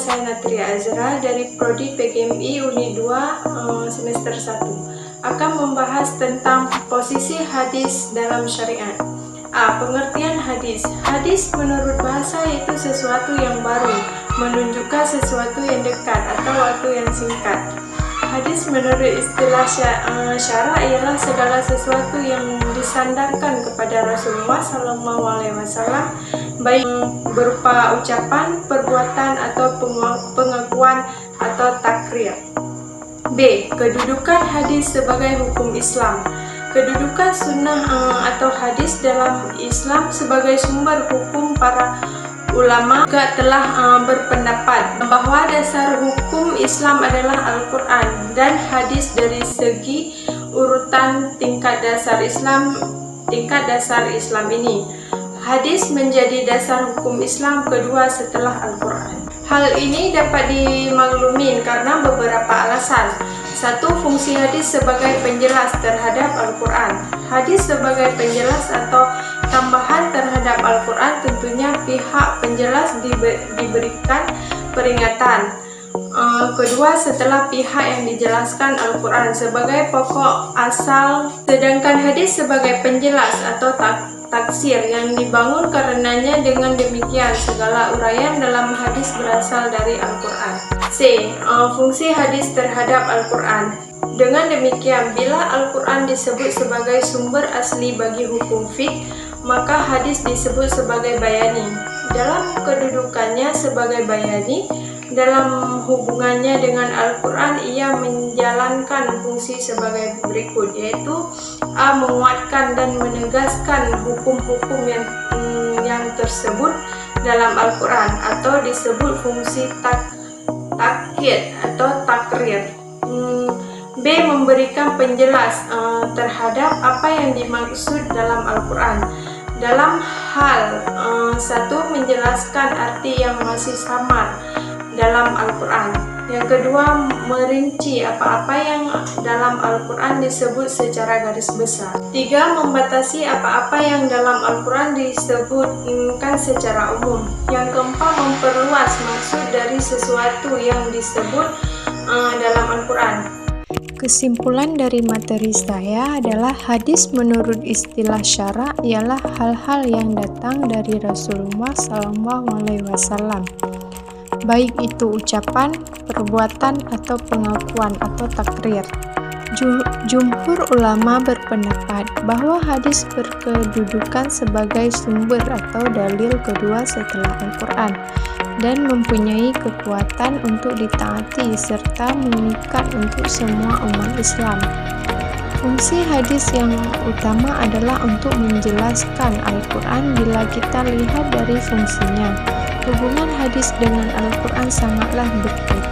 saya Natria Azra dari Prodi PGMI Unit 2 semester 1 akan membahas tentang posisi hadis dalam syariat. Pengertian hadis. Hadis menurut bahasa itu sesuatu yang baru, menunjukkan sesuatu yang dekat atau waktu yang singkat. Hadis menurut istilah syara ialah segala sesuatu yang disandarkan kepada Rasulullah SAW, baik berupa ucapan, perbuatan, atau pengakuan atau takrir. B. Kedudukan hadis sebagai hukum Islam. Kedudukan sunnah atau hadis dalam Islam sebagai sumber hukum. Para ulama juga telah berpendapat bahwa dasar hukum Islam adalah Al-Quran dan hadis. Dari segi urutan tingkat dasar Islam ini, hadis menjadi dasar hukum Islam kedua setelah Al-Quran. Hal ini dapat dimaklumi karena beberapa alasan. 1. Fungsi hadis sebagai penjelas terhadap Al-Quran. Hadis sebagai penjelas atau tambahan terhadap Al-Quran, tentunya pihak penjelas diberikan peringatan. Kedua, setelah pihak yang dijelaskan Al-Quran sebagai pokok asal, sedangkan hadis sebagai penjelas atau taksir yang dibangun karenanya. Dengan demikian, segala uraian dalam hadis berasal dari Al-Quran. C. Fungsi hadis terhadap Al-Quran. Dengan demikian, bila Al-Quran disebut sebagai sumber asli bagi hukum fiqh, maka hadis disebut sebagai bayani. Dalam kedudukannya sebagai bayani, dalam hubungannya dengan Al-Quran, ia menjalankan fungsi sebagai berikut, yaitu A. Menguatkan dan menegaskan hukum-hukum yang tersebut dalam Al-Quran, atau disebut fungsi takyid atau takrir. B. Memberikan penjelas terhadap apa yang dimaksud dalam Al-Quran. Dalam hal 1. Menjelaskan arti yang masih samar dalam Al-Quran. Yang kedua, merinci apa-apa yang dalam Al-Quran disebut secara garis besar. 3. Membatasi apa-apa yang dalam Al-Quran disebutkan secara umum. Yang keempat, memperluas maksud dari sesuatu yang disebut dalam Al-Quran. Kesimpulan dari materi saya adalah hadis menurut istilah syara ialah hal-hal yang datang dari Rasulullah SAW, baik itu ucapan, perbuatan, atau pengakuan atau takrir. Jumhur ulama berpendapat bahwa hadis berkedudukan sebagai sumber atau dalil kedua setelah Al-Quran dan mempunyai kekuatan untuk ditaati serta mengikat untuk semua umat Islam. Fungsi hadis yang utama adalah untuk menjelaskan Al-Quran. Bila kita lihat dari fungsinya, hubungan hadis dengan Al-Quran sangatlah berkaitan.